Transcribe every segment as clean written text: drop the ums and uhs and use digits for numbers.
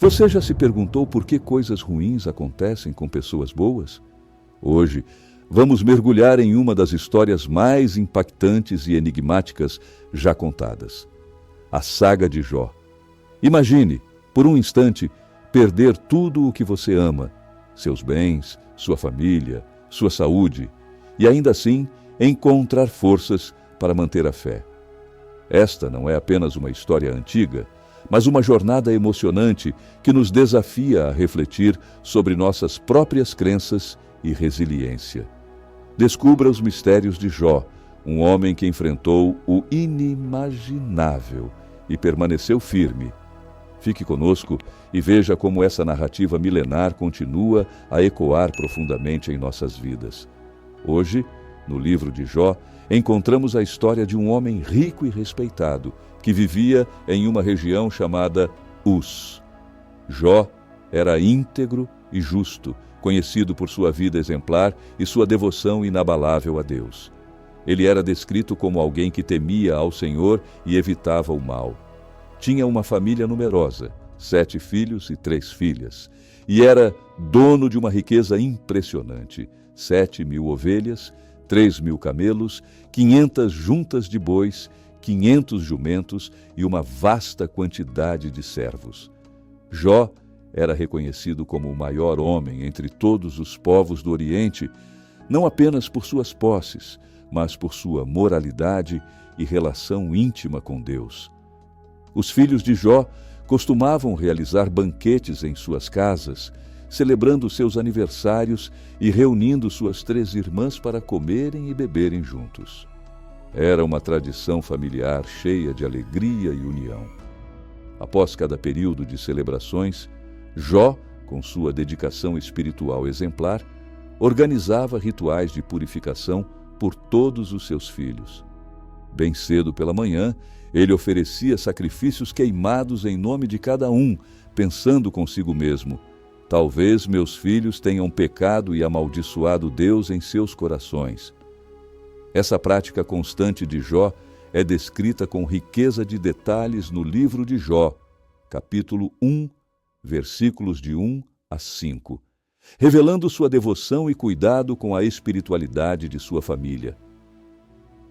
Você já se perguntou por que coisas ruins acontecem com pessoas boas? Hoje, vamos mergulhar em uma das histórias mais impactantes e enigmáticas já contadas. A saga de Jó. Imagine, por um instante, perder tudo o que você ama, seus bens, sua família, sua saúde, e ainda assim encontrar forças para manter a fé. Esta não é apenas uma história antiga, mas uma jornada emocionante que nos desafia a refletir sobre nossas próprias crenças e resiliência. Descubra os mistérios de Jó, um homem que enfrentou o inimaginável e permaneceu firme. Fique conosco e veja como essa narrativa milenar continua a ecoar profundamente em nossas vidas. Hoje, no livro de Jó, encontramos a história de um homem rico e respeitado, que vivia em uma região chamada Uz. Jó era íntegro e justo, conhecido por sua vida exemplar e sua devoção inabalável a Deus. Ele era descrito como alguém que temia ao Senhor e evitava o mal. Tinha uma família numerosa, 7 filhos e 3 filhas, e era dono de uma riqueza impressionante: 7.000 ovelhas, 3.000 camelos, 500 juntas de bois, 500 jumentos e uma vasta quantidade de servos. Jó era reconhecido como o maior homem entre todos os povos do Oriente, não apenas por suas posses, mas por sua moralidade e relação íntima com Deus. Os filhos de Jó costumavam realizar banquetes em suas casas, celebrando seus aniversários e reunindo suas 3 irmãs para comerem e beberem juntos. Era uma tradição familiar cheia de alegria e união. Após cada período de celebrações, Jó, com sua dedicação espiritual exemplar, organizava rituais de purificação por todos os seus filhos. Bem cedo pela manhã, ele oferecia sacrifícios queimados em nome de cada um, pensando consigo mesmo: talvez meus filhos tenham pecado e amaldiçoado Deus em seus corações. Essa prática constante de Jó é descrita com riqueza de detalhes no livro de Jó, capítulo 1, versículos de 1 a 5, revelando sua devoção e cuidado com a espiritualidade de sua família.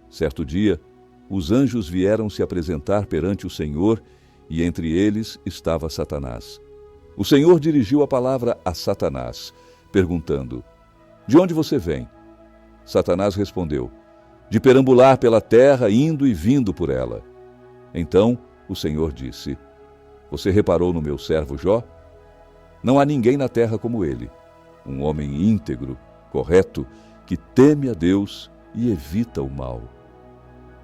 Certo dia, os anjos vieram se apresentar perante o Senhor, e entre eles estava Satanás. O Senhor dirigiu a palavra a Satanás, perguntando: de onde você vem? Satanás respondeu: de perambular pela terra, indo e vindo por ela. Então o Senhor disse: você reparou no meu servo Jó? Não há ninguém na terra como ele, um homem íntegro, correto, que teme a Deus e evita o mal.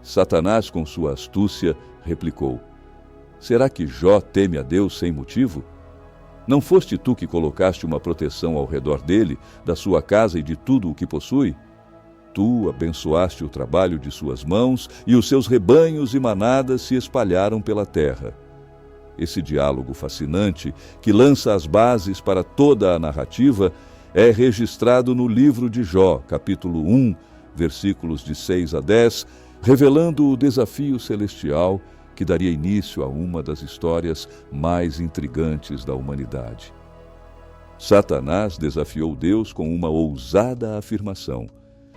Satanás, com sua astúcia, replicou: será que Jó teme a Deus sem motivo? Não foste tu que colocaste uma proteção ao redor dele, da sua casa e de tudo o que possui? Tu abençoaste o trabalho de suas mãos, e os seus rebanhos e manadas se espalharam pela terra. Esse diálogo fascinante, que lança as bases para toda a narrativa, é registrado no livro de Jó, capítulo 1, versículos de 6 a 10, revelando o desafio celestial que daria início a uma das histórias mais intrigantes da humanidade. Satanás desafiou Deus com uma ousada afirmação: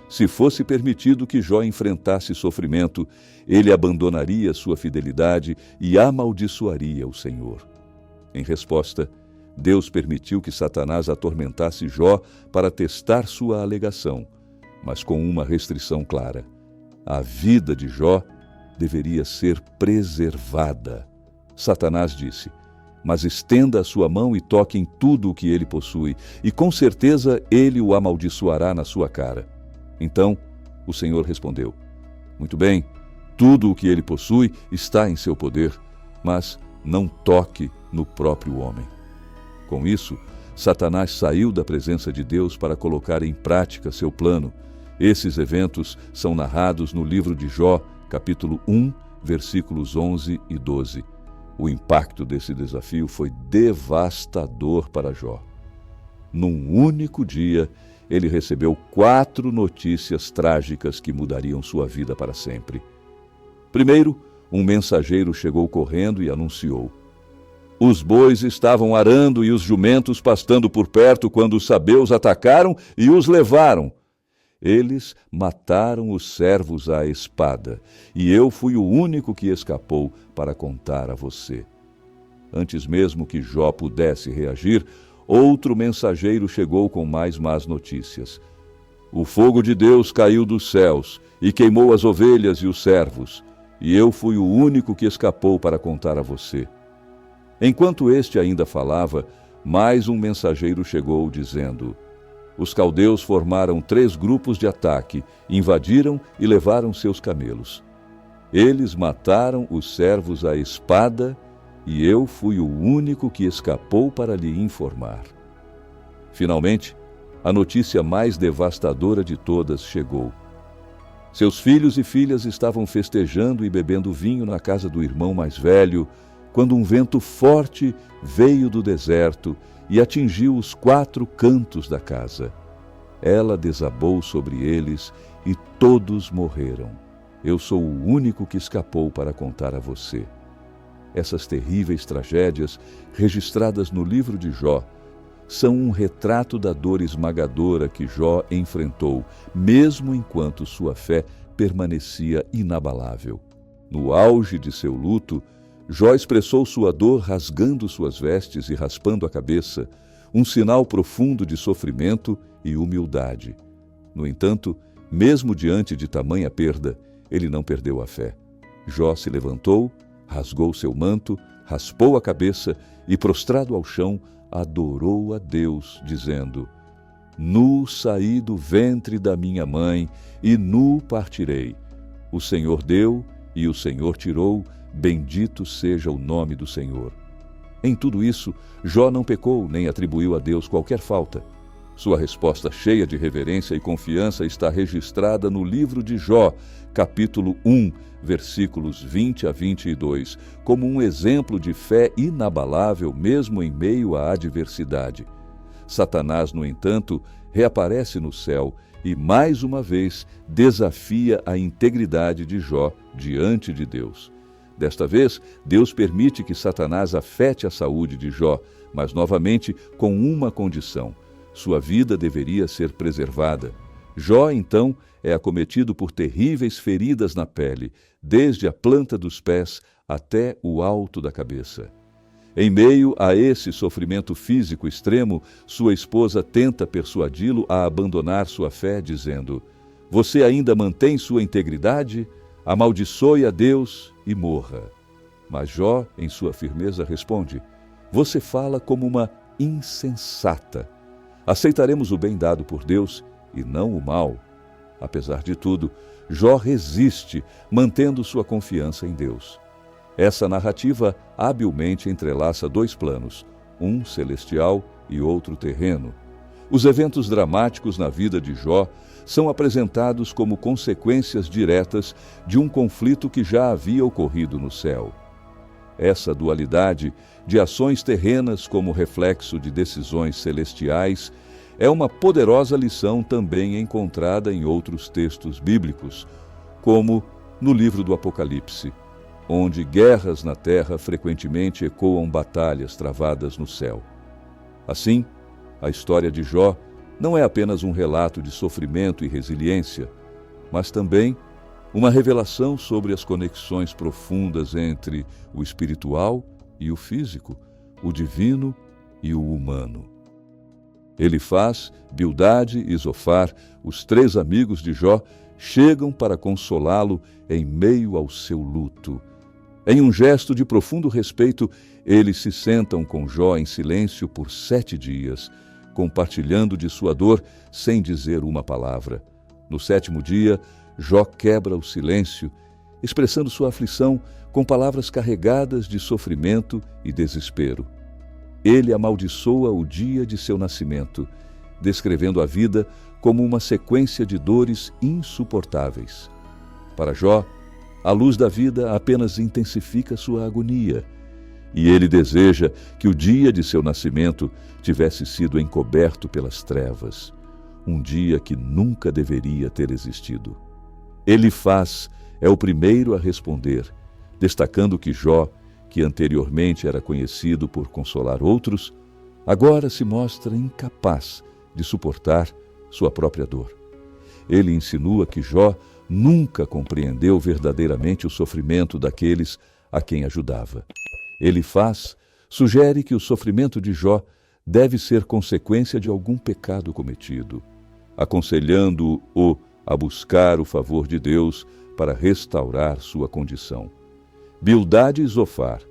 se fosse permitido que Jó enfrentasse sofrimento, ele abandonaria sua fidelidade e amaldiçoaria o Senhor. Em resposta, Deus permitiu que Satanás atormentasse Jó para testar sua alegação, mas com uma restrição clara: a vida de Jó deveria ser preservada. Satanás disse: mas estenda a sua mão e toque em tudo o que ele possui, e com certeza ele o amaldiçoará na sua cara. Então o Senhor respondeu: muito bem, tudo o que ele possui está em seu poder, mas não toque no próprio homem. Com isso, Satanás saiu da presença de Deus para colocar em prática seu plano. Esses eventos são narrados no livro de Jó, capítulo 1, versículos 11 e 12. O impacto desse desafio foi devastador para Jó. Num único dia, ele recebeu 4 notícias trágicas que mudariam sua vida para sempre. Primeiro, um mensageiro chegou correndo e anunciou: Os bois estavam arando e os jumentos pastando por perto quando os sabeus atacaram e os levaram. Eles mataram os servos à espada, e eu fui o único que escapou para contar a você. Antes mesmo que Jó pudesse reagir, outro mensageiro chegou com mais más notícias. O fogo de Deus caiu dos céus e queimou as ovelhas e os servos, e eu fui o único que escapou para contar a você. Enquanto este ainda falava, mais um mensageiro chegou, dizendo: os caldeus formaram 3 grupos de ataque, invadiram e levaram seus camelos. Eles mataram os servos à espada, e eu fui o único que escapou para lhe informar. Finalmente, a notícia mais devastadora de todas chegou. Seus filhos e filhas estavam festejando e bebendo vinho na casa do irmão mais velho, quando um vento forte veio do deserto e atingiu os 4 cantos da casa. Ela desabou sobre eles e todos morreram. Eu sou o único que escapou para contar a você. Essas terríveis tragédias, registradas no livro de Jó, são um retrato da dor esmagadora que Jó enfrentou, mesmo enquanto sua fé permanecia inabalável. No auge de seu luto, Jó expressou sua dor rasgando suas vestes e raspando a cabeça, um sinal profundo de sofrimento e humildade. No entanto, mesmo diante de tamanha perda, ele não perdeu a fé. Jó se levantou, rasgou seu manto, raspou a cabeça e, prostrado ao chão, adorou a Deus, dizendo: nu saí do ventre da minha mãe e nu partirei. O Senhor deu e o Senhor tirou, bendito seja o nome do Senhor. Em tudo isso, Jó não pecou nem atribuiu a Deus qualquer falta. Sua resposta cheia de reverência e confiança está registrada no livro de Jó, capítulo 1, versículos 20 a 22, como um exemplo de fé inabalável mesmo em meio à adversidade. Satanás, no entanto, reaparece no céu e, mais uma vez, desafia a integridade de Jó diante de Deus. Desta vez, Deus permite que Satanás afete a saúde de Jó, mas novamente com uma condição: sua vida deveria ser preservada. Jó, então, é acometido por terríveis feridas na pele, desde a planta dos pés até o alto da cabeça. Em meio a esse sofrimento físico extremo, sua esposa tenta persuadi-lo a abandonar sua fé, dizendo: você ainda mantém sua integridade? Amaldiçoe a Deus e morra. Mas Jó, em sua firmeza, responde: você fala como uma insensata. Aceitaremos o bem dado por Deus e não o mal. Apesar de tudo, Jó resiste, mantendo sua confiança em Deus. Essa narrativa habilmente entrelaça 2 planos, um celestial e outro terreno. Os eventos dramáticos na vida de Jó são apresentados como consequências diretas de um conflito que já havia ocorrido no céu. Essa dualidade de ações terrenas como reflexo de decisões celestiais é uma poderosa lição também encontrada em outros textos bíblicos, como no livro do Apocalipse, onde guerras na terra frequentemente ecoam batalhas travadas no céu. Assim, a história de Jó não é apenas um relato de sofrimento e resiliência, mas também uma revelação sobre as conexões profundas entre o espiritual e o físico, o divino e o humano. Elifaz, Bildade e Zofar, os 3 amigos de Jó, chegam para consolá-lo em meio ao seu luto. Em um gesto de profundo respeito, eles se sentam com Jó em silêncio por 7 dias, compartilhando de sua dor sem dizer uma palavra. No 7º dia, Jó quebra o silêncio, expressando sua aflição com palavras carregadas de sofrimento e desespero. Ele amaldiçoa o dia de seu nascimento, descrevendo a vida como uma sequência de dores insuportáveis. Para Jó, a luz da vida apenas intensifica sua agonia, e ele deseja que o dia de seu nascimento tivesse sido encoberto pelas trevas, um dia que nunca deveria ter existido. Elifaz é o primeiro a responder, destacando que Jó que anteriormente era conhecido por consolar outros, agora se mostra incapaz de suportar sua própria dor. Ele insinua que Jó nunca compreendeu verdadeiramente o sofrimento daqueles a quem ajudava. Elifaz sugere que o sofrimento de Jó deve ser consequência de algum pecado cometido, aconselhando-o a buscar o favor de Deus para restaurar sua condição. Bildade e Zofar,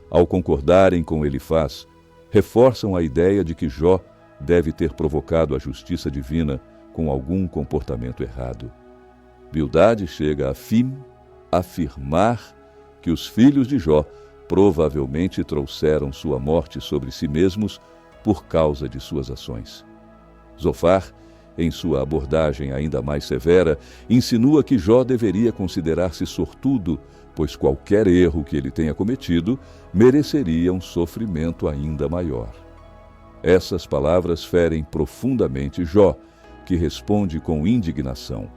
ao concordarem com Elifaz, reforçam a ideia de que Jó deve ter provocado a justiça divina com algum comportamento errado. Bildade chega a afirmar que os filhos de Jó provavelmente trouxeram sua morte sobre si mesmos por causa de suas ações. Zofar, em sua abordagem ainda mais severa, insinua que Jó deveria considerar-se sortudo, pois qualquer erro que ele tenha cometido mereceria um sofrimento ainda maior. Essas palavras ferem profundamente Jó, que responde com indignação.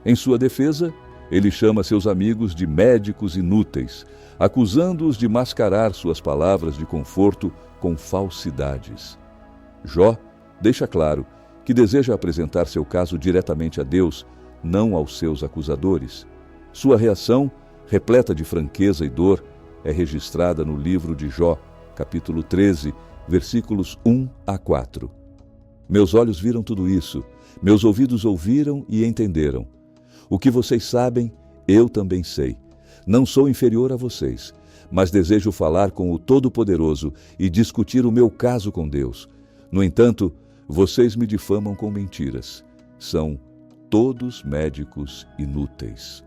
Em sua defesa, ele chama seus amigos de médicos inúteis, acusando-os de mascarar suas palavras de conforto com falsidades. Jó deixa claro que deseja apresentar seu caso diretamente a Deus, não aos seus acusadores. Sua reação, repleta de franqueza e dor, é registrada no livro de Jó, capítulo 13, versículos 1 a 4. Meus olhos viram tudo isso, meus ouvidos ouviram e entenderam. O que vocês sabem, eu também sei. Não sou inferior a vocês, mas desejo falar com o Todo-Poderoso e discutir o meu caso com Deus. No entanto, vocês me difamam com mentiras. São todos médicos inúteis.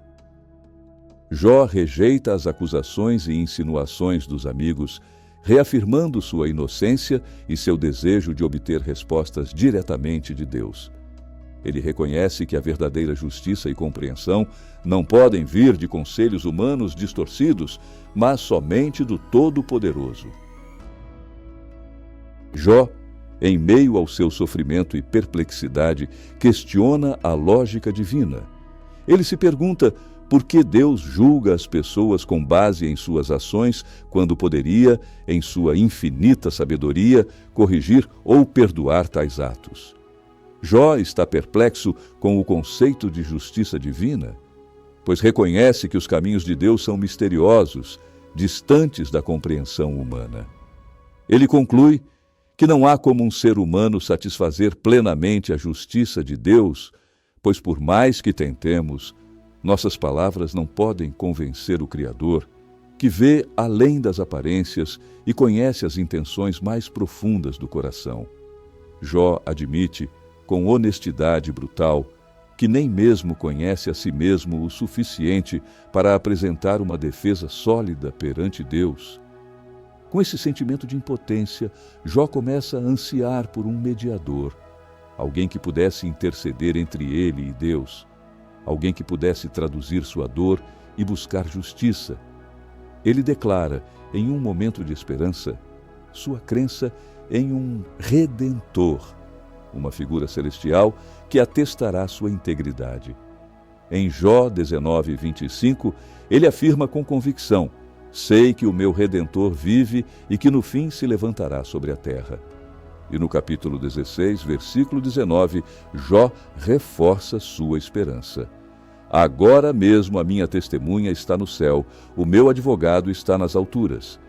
Jó rejeita as acusações e insinuações dos amigos, reafirmando sua inocência e seu desejo de obter respostas diretamente de Deus. Ele reconhece que a verdadeira justiça e compreensão não podem vir de conselhos humanos distorcidos, mas somente do Todo-Poderoso. Jó, em meio ao seu sofrimento e perplexidade, questiona a lógica divina. Ele se pergunta por que Deus julga as pessoas com base em suas ações, quando poderia, em sua infinita sabedoria, corrigir ou perdoar tais atos. Jó está perplexo com o conceito de justiça divina, pois reconhece que os caminhos de Deus são misteriosos, distantes da compreensão humana. Ele conclui que não há como um ser humano satisfazer plenamente a justiça de Deus, pois por mais que tentemos, nossas palavras não podem convencer o Criador, que vê além das aparências e conhece as intenções mais profundas do coração. Jó admite, com honestidade brutal, que nem mesmo conhece a si mesmo o suficiente para apresentar uma defesa sólida perante Deus. Com esse sentimento de impotência, Jó começa a ansiar por um mediador, alguém que pudesse interceder entre ele e Deus, alguém que pudesse traduzir sua dor e buscar justiça. Ele declara, em um momento de esperança, sua crença em um Redentor, uma figura celestial que atestará sua integridade. Em Jó 19, 25, ele afirma com convicção: sei que o meu Redentor vive e que no fim se levantará sobre a terra. E no capítulo 16, versículo 19, Jó reforça sua esperança. Agora mesmo a minha testemunha está no céu, o meu advogado está nas alturas.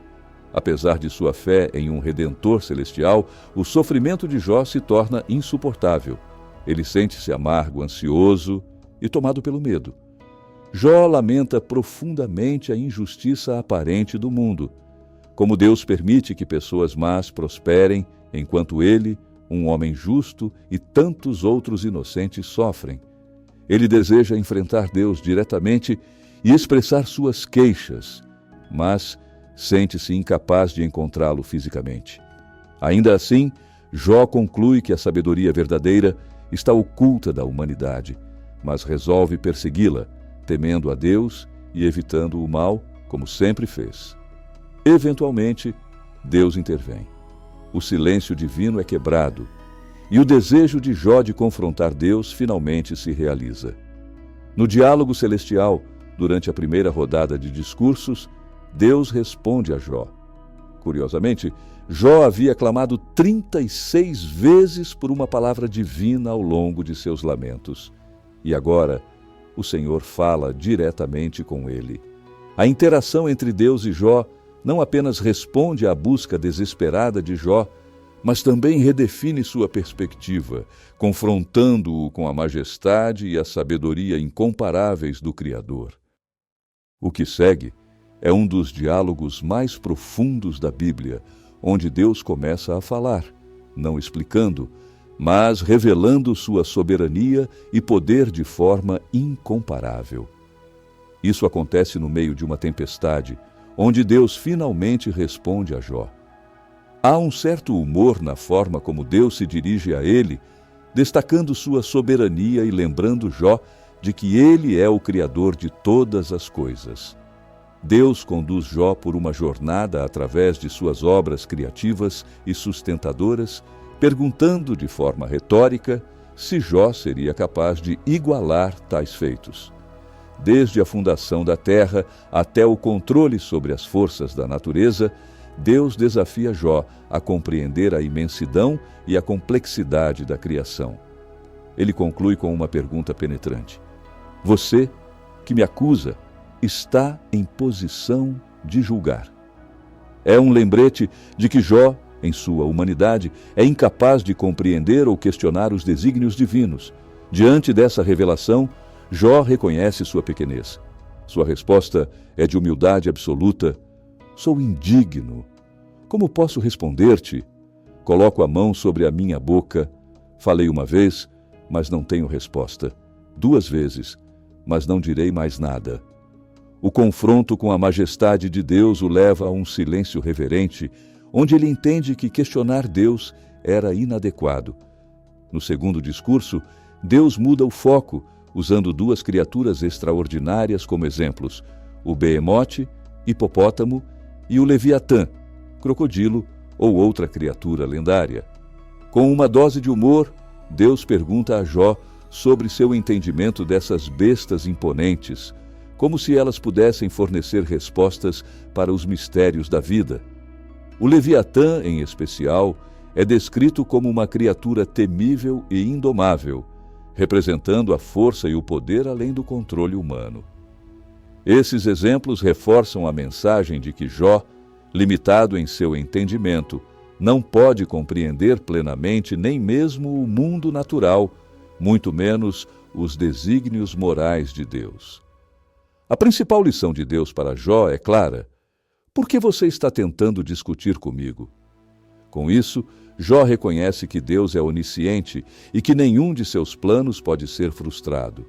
Apesar de sua fé em um Redentor celestial, o sofrimento de Jó se torna insuportável. Ele sente-se amargo, ansioso e tomado pelo medo. Jó lamenta profundamente a injustiça aparente do mundo. Como Deus permite que pessoas más prosperem, enquanto ele, um homem justo, e tantos outros inocentes sofrem. Ele deseja enfrentar Deus diretamente e expressar suas queixas, mas sente-se incapaz de encontrá-lo fisicamente. Ainda assim, Jó conclui que a sabedoria verdadeira está oculta da humanidade, mas resolve persegui-la, temendo a Deus e evitando o mal, como sempre fez. Eventualmente, Deus intervém. O silêncio divino é quebrado, e o desejo de Jó de confrontar Deus finalmente se realiza. No diálogo celestial, durante a primeira rodada de discursos, Deus responde a Jó. Curiosamente, Jó havia clamado 36 vezes por uma palavra divina ao longo de seus lamentos. E agora, o Senhor fala diretamente com ele. A interação entre Deus e Jó não apenas responde à busca desesperada de Jó, mas também redefine sua perspectiva, confrontando-o com a majestade e a sabedoria incomparáveis do Criador. O que segue é um dos diálogos mais profundos da Bíblia, onde Deus começa a falar, não explicando, mas revelando sua soberania e poder de forma incomparável. Isso acontece no meio de uma tempestade, onde Deus finalmente responde a Jó. Há um certo humor na forma como Deus se dirige a ele, destacando sua soberania e lembrando Jó de que ele é o Criador de todas as coisas. Deus conduz Jó por uma jornada através de suas obras criativas e sustentadoras, perguntando de forma retórica se Jó seria capaz de igualar tais feitos. Desde a fundação da terra até o controle sobre as forças da natureza, Deus desafia Jó a compreender a imensidão e a complexidade da criação. Ele conclui com uma pergunta penetrante: Você, que me acusa, está em posição de julgar. É um lembrete de que Jó, em sua humanidade, é incapaz de compreender ou questionar os desígnios divinos. Diante dessa revelação, Jó reconhece sua pequenez. Sua resposta é de humildade absoluta: Sou indigno. Como posso responder-te? Coloco a mão sobre a minha boca. Falei uma vez, mas não tenho resposta. 2 vezes, mas não direi mais nada. O confronto com a majestade de Deus o leva a um silêncio reverente, onde ele entende que questionar Deus era inadequado. No segundo discurso, Deus muda o foco, usando 2 criaturas extraordinárias como exemplos: o behemote, hipopótamo, e o leviatã, crocodilo ou outra criatura lendária. Com uma dose de humor, Deus pergunta a Jó sobre seu entendimento dessas bestas imponentes, como se elas pudessem fornecer respostas para os mistérios da vida. O leviatã, em especial, é descrito como uma criatura temível e indomável, representando a força e o poder além do controle humano. Esses exemplos reforçam a mensagem de que Jó, limitado em seu entendimento, não pode compreender plenamente nem mesmo o mundo natural, muito menos os desígnios morais de Deus. A principal lição de Deus para Jó é clara: por que você está tentando discutir comigo? Com isso, Jó reconhece que Deus é onisciente e que nenhum de seus planos pode ser frustrado.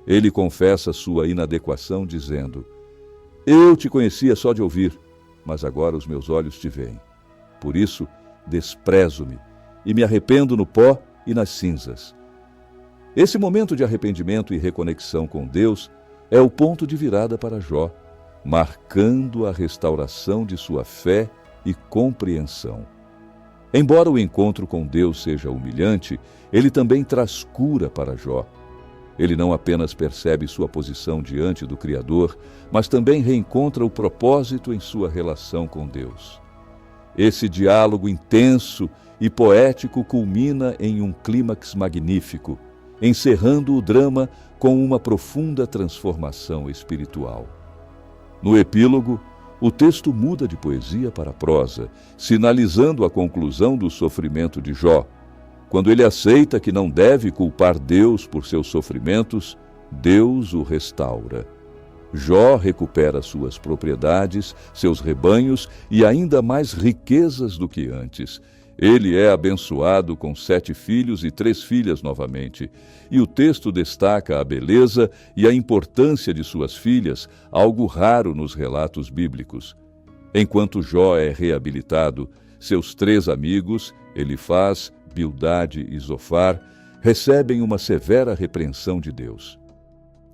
Ele confessa sua inadequação, dizendo: Eu te conhecia só de ouvir, mas agora os meus olhos te veem. Por isso, desprezo-me e me arrependo no pó e nas cinzas. Esse momento de arrependimento e reconexão com Deus é o ponto de virada para Jó, marcando a restauração de sua fé e compreensão. Embora o encontro com Deus seja humilhante, ele também traz cura para Jó. Ele não apenas percebe sua posição diante do Criador, mas também reencontra o propósito em sua relação com Deus. Esse diálogo intenso e poético culmina em um clímax magnífico, encerrando o drama com uma profunda transformação espiritual. No epílogo, o texto muda de poesia para prosa, sinalizando a conclusão do sofrimento de Jó. Quando ele aceita que não deve culpar Deus por seus sofrimentos, Deus o restaura. Jó recupera suas propriedades, seus rebanhos e ainda mais riquezas do que antes. Ele é abençoado com 7 filhos e 3 filhas novamente, e o texto destaca a beleza e a importância de suas filhas, algo raro nos relatos bíblicos. Enquanto Jó é reabilitado, seus 3 amigos, Elifaz, Bildade e Zofar, recebem uma severa repreensão de Deus.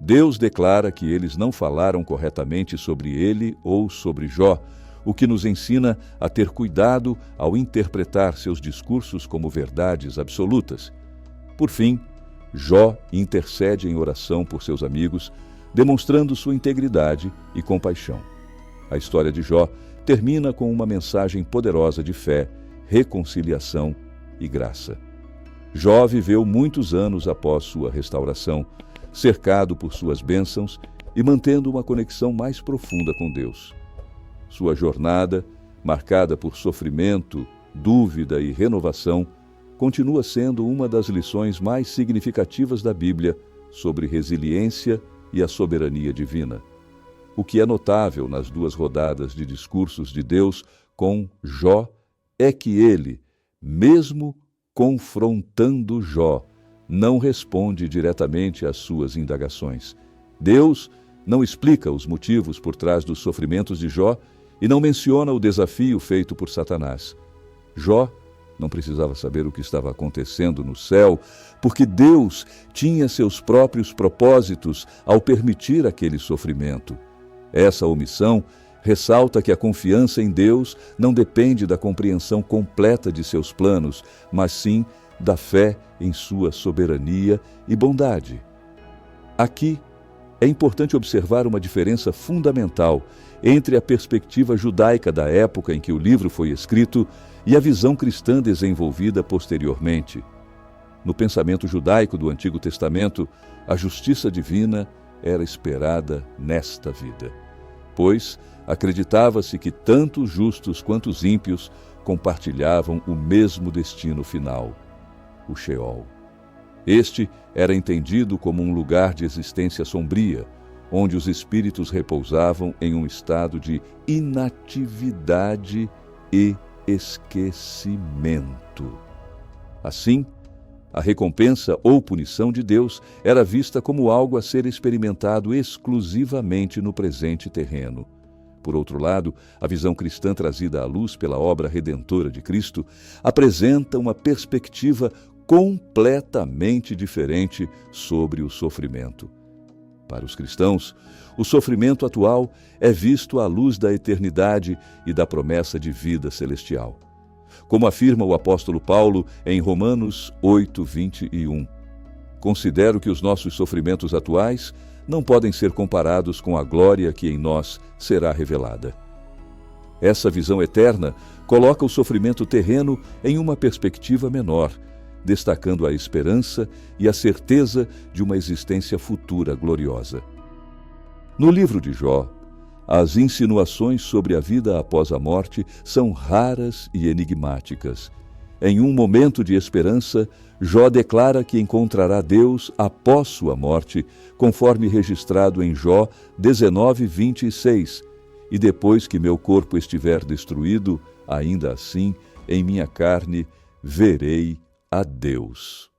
Deus declara que eles não falaram corretamente sobre ele ou sobre Jó, o que nos ensina a ter cuidado ao interpretar seus discursos como verdades absolutas. Por fim, Jó intercede em oração por seus amigos, demonstrando sua integridade e compaixão. A história de Jó termina com uma mensagem poderosa de fé, reconciliação e graça. Jó viveu muitos anos após sua restauração, cercado por suas bênçãos e mantendo uma conexão mais profunda com Deus. Sua jornada, marcada por sofrimento, dúvida e renovação, continua sendo uma das lições mais significativas da Bíblia sobre resiliência e a soberania divina. O que é notável nas duas rodadas de discursos de Deus com Jó é que ele, mesmo confrontando Jó, não responde diretamente às suas indagações. Deus não explica os motivos por trás dos sofrimentos de Jó e não menciona o desafio feito por Satanás. Jó não precisava saber o que estava acontecendo no céu, porque Deus tinha seus próprios propósitos ao permitir aquele sofrimento. Essa omissão ressalta que a confiança em Deus não depende da compreensão completa de seus planos, mas sim da fé em sua soberania e bondade. Aqui é importante observar uma diferença fundamental entre a perspectiva judaica da época em que o livro foi escrito e a visão cristã desenvolvida posteriormente. No pensamento judaico do Antigo Testamento, a justiça divina era esperada nesta vida, pois acreditava-se que tanto os justos quanto os ímpios compartilhavam o mesmo destino final, o Sheol. Este era entendido como um lugar de existência sombria, onde os espíritos repousavam em um estado de inatividade e esquecimento. Assim, a recompensa ou punição de Deus era vista como algo a ser experimentado exclusivamente no presente terreno. Por outro lado, a visão cristã trazida à luz pela obra redentora de Cristo apresenta uma perspectiva completamente diferente sobre o sofrimento. Para os cristãos, o sofrimento atual é visto à luz da eternidade e da promessa de vida celestial. Como afirma o apóstolo Paulo em Romanos 8:21, considero que os nossos sofrimentos atuais não podem ser comparados com a glória que em nós será revelada. Essa visão eterna coloca o sofrimento terreno em uma perspectiva menor, destacando a esperança e a certeza de uma existência futura gloriosa. No livro de Jó, as insinuações sobre a vida após a morte são raras e enigmáticas. Em um momento de esperança, Jó declara que encontrará Deus após sua morte, conforme registrado em Jó 19:26, e depois que meu corpo estiver destruído, ainda assim, em minha carne, verei a Deus.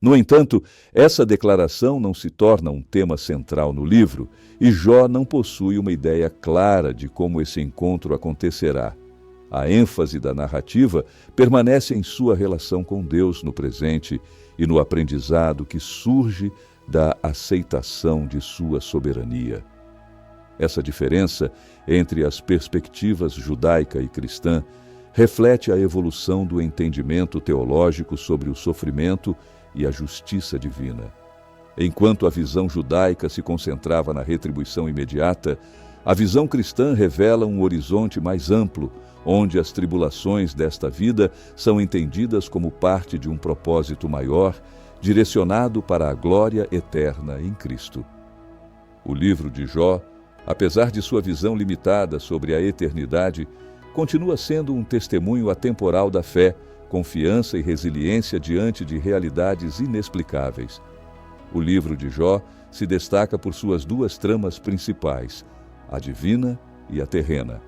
No entanto, essa declaração não se torna um tema central no livro, e Jó não possui uma ideia clara de como esse encontro acontecerá. A ênfase da narrativa permanece em sua relação com Deus no presente e no aprendizado que surge da aceitação de sua soberania. Essa diferença entre as perspectivas judaica e cristã reflete a evolução do entendimento teológico sobre o sofrimento e a justiça divina. Enquanto a visão judaica se concentrava na retribuição imediata, a visão cristã revela um horizonte mais amplo, onde as tribulações desta vida são entendidas como parte de um propósito maior, direcionado para a glória eterna em Cristo. O livro de Jó, apesar de sua visão limitada sobre a eternidade, continua sendo um testemunho atemporal da fé, confiança e resiliência diante de realidades inexplicáveis. O livro de Jó se destaca por suas duas tramas principais, a divina e a terrena.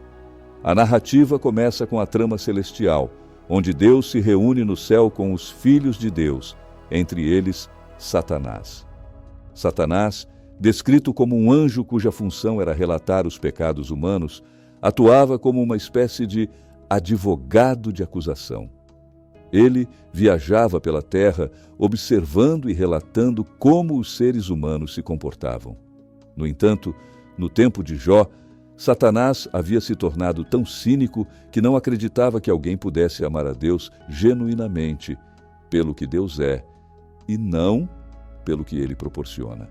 A narrativa começa com a trama celestial, onde Deus se reúne no céu com os filhos de Deus, entre eles Satanás. Satanás, descrito como um anjo cuja função era relatar os pecados humanos, atuava como uma espécie de advogado de acusação. Ele viajava pela terra, observando e relatando como os seres humanos se comportavam. No entanto, no tempo de Jó, Satanás havia se tornado tão cínico que não acreditava que alguém pudesse amar a Deus genuinamente pelo que Deus é e não pelo que ele proporciona.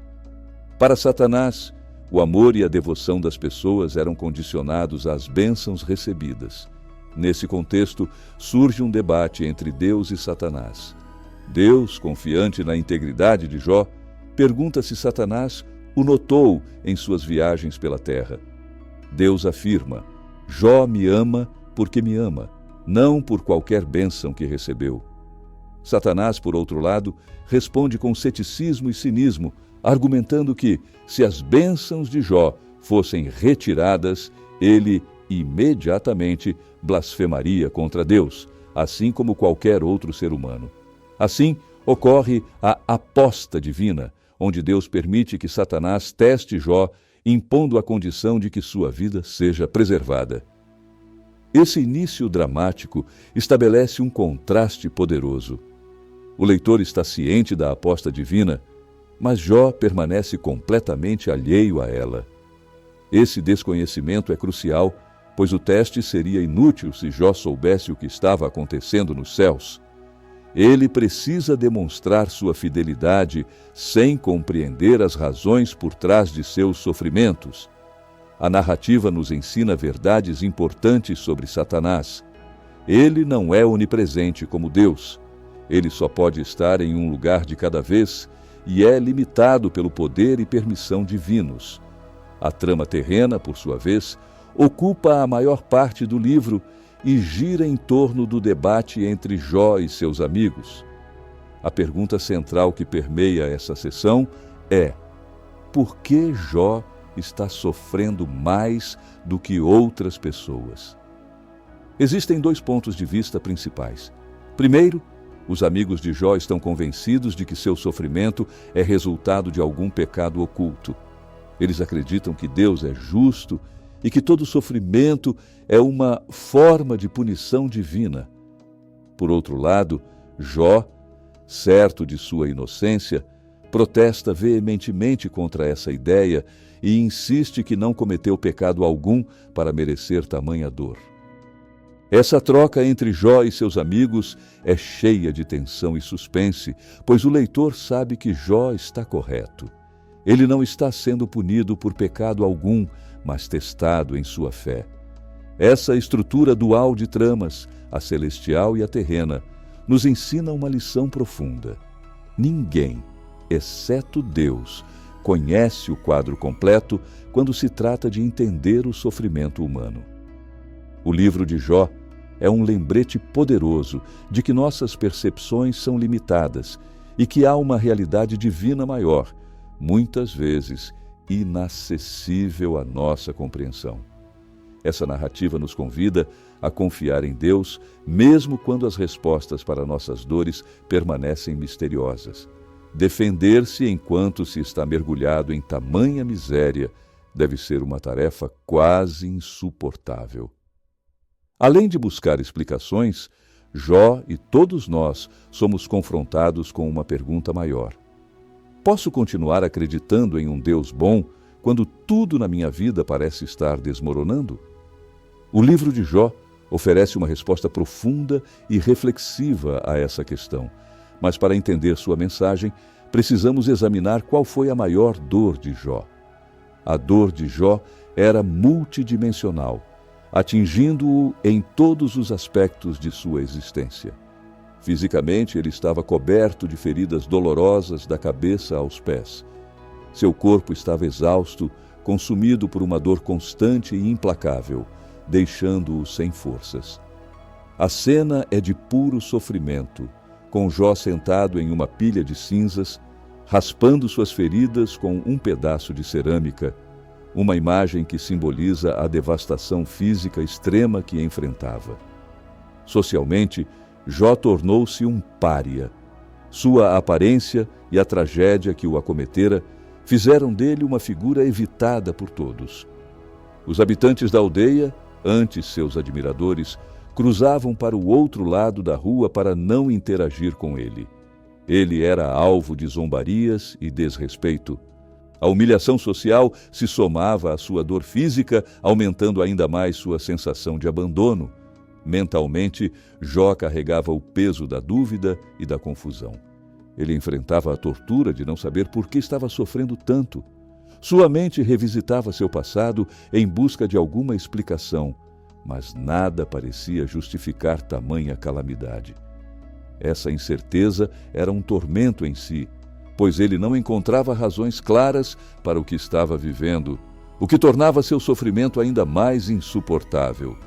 Para Satanás, O amor e a devoção das pessoas eram condicionados às bênçãos recebidas. Nesse contexto, surge um debate entre Deus e Satanás. Deus, confiante na integridade de Jó, pergunta se Satanás o notou em suas viagens pela terra. Deus afirma: Jó me ama porque me ama, não por qualquer bênção que recebeu. Satanás, por outro lado, responde com ceticismo e cinismo, argumentando que, se as bênçãos de Jó fossem retiradas, ele imediatamente blasfemaria contra Deus, assim como qualquer outro ser humano. Assim, ocorre a aposta divina, onde Deus permite que Satanás teste Jó, impondo a condição de que sua vida seja preservada. Esse início dramático estabelece um contraste poderoso. O leitor está ciente da aposta divina, mas Jó permanece completamente alheio a ela. Esse desconhecimento é crucial, pois o teste seria inútil se Jó soubesse o que estava acontecendo nos céus. Ele precisa demonstrar sua fidelidade sem compreender as razões por trás de seus sofrimentos. A narrativa nos ensina verdades importantes sobre Satanás. Ele não é onipresente como Deus. Ele só pode estar em um lugar de cada vez e é limitado pelo poder e permissão divinos. A trama terrena, por sua vez, ocupa a maior parte do livro e gira em torno do debate entre Jó e seus amigos. A pergunta central que permeia essa sessão é: por que Jó está sofrendo mais do que outras pessoas? Existem dois pontos de vista principais. Primeiro, os amigos de Jó estão convencidos de que seu sofrimento é resultado de algum pecado oculto. Eles acreditam que Deus é justo e que todo sofrimento é uma forma de punição divina. Por outro lado, Jó, certo de sua inocência, protesta veementemente contra essa ideia e insiste que não cometeu pecado algum para merecer tamanha dor. Essa troca entre Jó e seus amigos é cheia de tensão e suspense, pois o leitor sabe que Jó está correto. Ele não está sendo punido por pecado algum, mas testado em sua fé. Essa estrutura dual de tramas, a celestial e a terrena, nos ensina uma lição profunda. Ninguém, exceto Deus, conhece o quadro completo quando se trata de entender o sofrimento humano. O livro de Jó é um lembrete poderoso de que nossas percepções são limitadas e que há uma realidade divina maior, muitas vezes inacessível à nossa compreensão. Essa narrativa nos convida a confiar em Deus, mesmo quando as respostas para nossas dores permanecem misteriosas. Defender-se enquanto se está mergulhado em tamanha miséria deve ser uma tarefa quase insuportável. Além de buscar explicações, Jó e todos nós somos confrontados com uma pergunta maior. Posso continuar acreditando em um Deus bom quando tudo na minha vida parece estar desmoronando? O livro de Jó oferece uma resposta profunda e reflexiva a essa questão, mas para entender sua mensagem, precisamos examinar qual foi a maior dor de Jó. A dor de Jó era multidimensional, atingindo-o em todos os aspectos de sua existência. Fisicamente, ele estava coberto de feridas dolorosas da cabeça aos pés. Seu corpo estava exausto, consumido por uma dor constante e implacável, deixando-o sem forças. A cena é de puro sofrimento, com Jó sentado em uma pilha de cinzas, raspando suas feridas com um pedaço de cerâmica, uma imagem que simboliza a devastação física extrema que enfrentava. Socialmente, Jó tornou-se um pária. Sua aparência e a tragédia que o acometera fizeram dele uma figura evitada por todos. Os habitantes da aldeia, antes seus admiradores, cruzavam para o outro lado da rua para não interagir com ele. Ele era alvo de zombarias e desrespeito. A humilhação social se somava à sua dor física, aumentando ainda mais sua sensação de abandono. Mentalmente, Jó carregava o peso da dúvida e da confusão. Ele enfrentava a tortura de não saber por que estava sofrendo tanto. Sua mente revisitava seu passado em busca de alguma explicação, mas nada parecia justificar tamanha calamidade. Essa incerteza era um tormento em si, pois ele não encontrava razões claras para o que estava vivendo, o que tornava seu sofrimento ainda mais insuportável.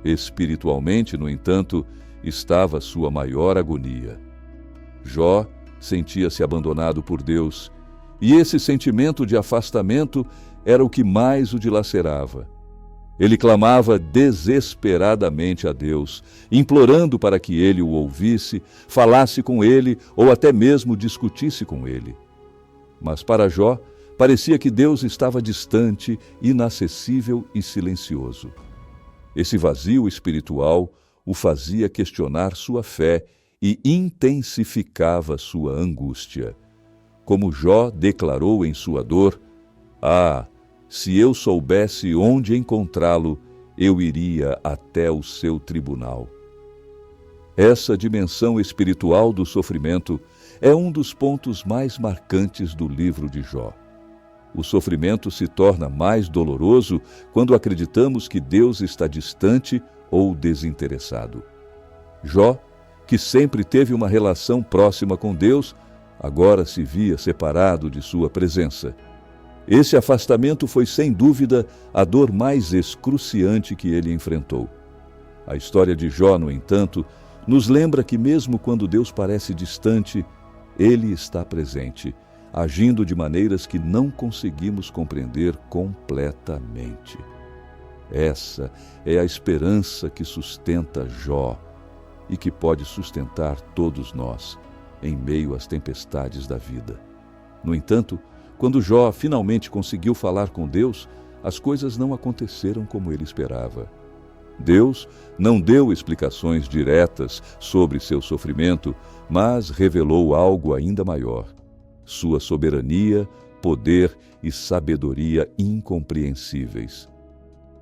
Espiritualmente, no entanto, estava sua maior agonia. Jó sentia-se abandonado por Deus, e esse sentimento de afastamento era o que mais o dilacerava. Ele clamava desesperadamente a Deus, implorando para que ele o ouvisse, falasse com ele ou até mesmo discutisse com ele. Mas para Jó, parecia que Deus estava distante, inacessível e silencioso. Esse vazio espiritual o fazia questionar sua fé e intensificava sua angústia. Como Jó declarou em sua dor: "Ah, se eu soubesse onde encontrá-lo, eu iria até o seu tribunal." Essa dimensão espiritual do sofrimento é um dos pontos mais marcantes do livro de Jó. O sofrimento se torna mais doloroso quando acreditamos que Deus está distante ou desinteressado. Jó, que sempre teve uma relação próxima com Deus, agora se via separado de sua presença. Esse afastamento foi, sem dúvida, a dor mais excruciante que ele enfrentou. A história de Jó, no entanto, nos lembra que mesmo quando Deus parece distante, Ele está presente, agindo de maneiras que não conseguimos compreender completamente. Essa é a esperança que sustenta Jó e que pode sustentar todos nós em meio às tempestades da vida. No entanto, quando Jó finalmente conseguiu falar com Deus, as coisas não aconteceram como ele esperava. Deus não deu explicações diretas sobre seu sofrimento, mas revelou algo ainda maior: sua soberania, poder e sabedoria incompreensíveis.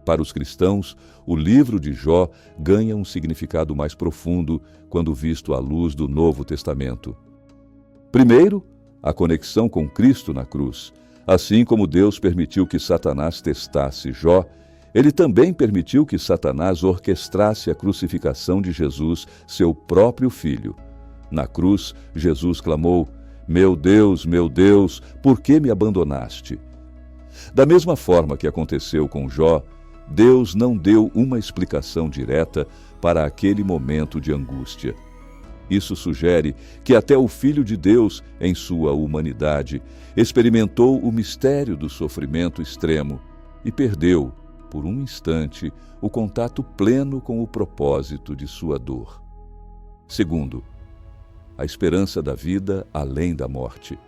Para os cristãos, o livro de Jó ganha um significado mais profundo quando visto à luz do Novo Testamento. Primeiro, a conexão com Cristo na cruz. Assim como Deus permitiu que Satanás testasse Jó, ele também permitiu que Satanás orquestrasse a crucificação de Jesus, seu próprio filho. Na cruz, Jesus clamou: meu Deus, por que me abandonaste?" Da mesma forma que aconteceu com Jó, Deus não deu uma explicação direta para aquele momento de angústia. Isso sugere que até o Filho de Deus, em sua humanidade, experimentou o mistério do sofrimento extremo e perdeu, por um instante, o contato pleno com o propósito de sua dor. Segundo, a esperança da vida além da morte.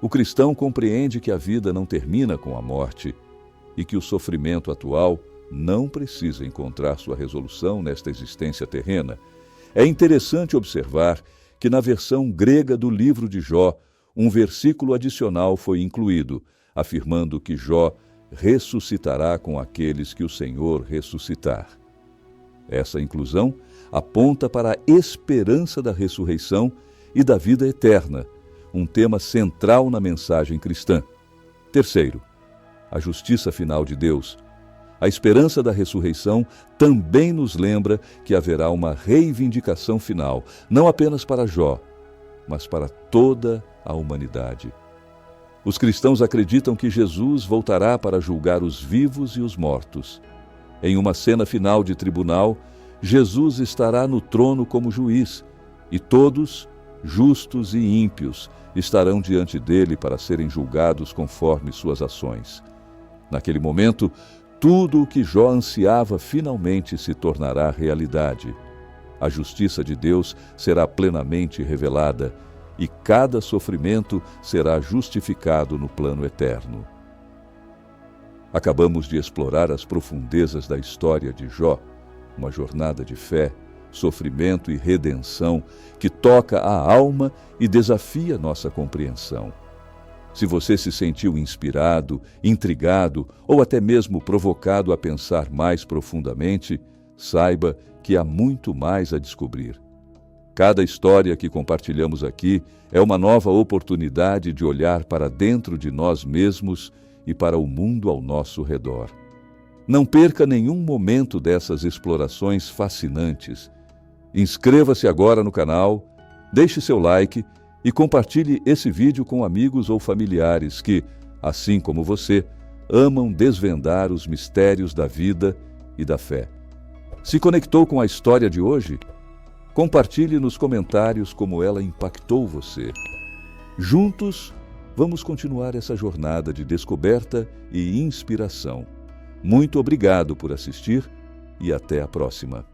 O cristão compreende que a vida não termina com a morte e que o sofrimento atual não precisa encontrar sua resolução nesta existência terrena. É interessante observar que na versão grega do livro de Jó, um versículo adicional foi incluído, afirmando que Jó ressuscitará com aqueles que o Senhor ressuscitar. Essa inclusão aponta para a esperança da ressurreição e da vida eterna, um tema central na mensagem cristã. Terceiro, a justiça final de Deus. A esperança da ressurreição também nos lembra que haverá uma reivindicação final, não apenas para Jó, mas para toda a humanidade. Os cristãos acreditam que Jesus voltará para julgar os vivos e os mortos. Em uma cena final de tribunal, Jesus estará no trono como juiz, e todos, justos e ímpios, estarão diante dele para serem julgados conforme suas ações. Naquele momento, tudo o que Jó ansiava finalmente se tornará realidade. A justiça de Deus será plenamente revelada e cada sofrimento será justificado no plano eterno. Acabamos de explorar as profundezas da história de Jó, uma jornada de fé, sofrimento e redenção que toca a alma e desafia nossa compreensão. Se você se sentiu inspirado, intrigado ou até mesmo provocado a pensar mais profundamente, saiba que há muito mais a descobrir. Cada história que compartilhamos aqui é uma nova oportunidade de olhar para dentro de nós mesmos e para o mundo ao nosso redor. Não perca nenhum momento dessas explorações fascinantes. Inscreva-se agora no canal, deixe seu like e compartilhe esse vídeo com amigos ou familiares que, assim como você, amam desvendar os mistérios da vida e da fé. Se conectou com a história de hoje? Compartilhe nos comentários como ela impactou você. Juntos, vamos continuar essa jornada de descoberta e inspiração. Muito obrigado por assistir e até a próxima.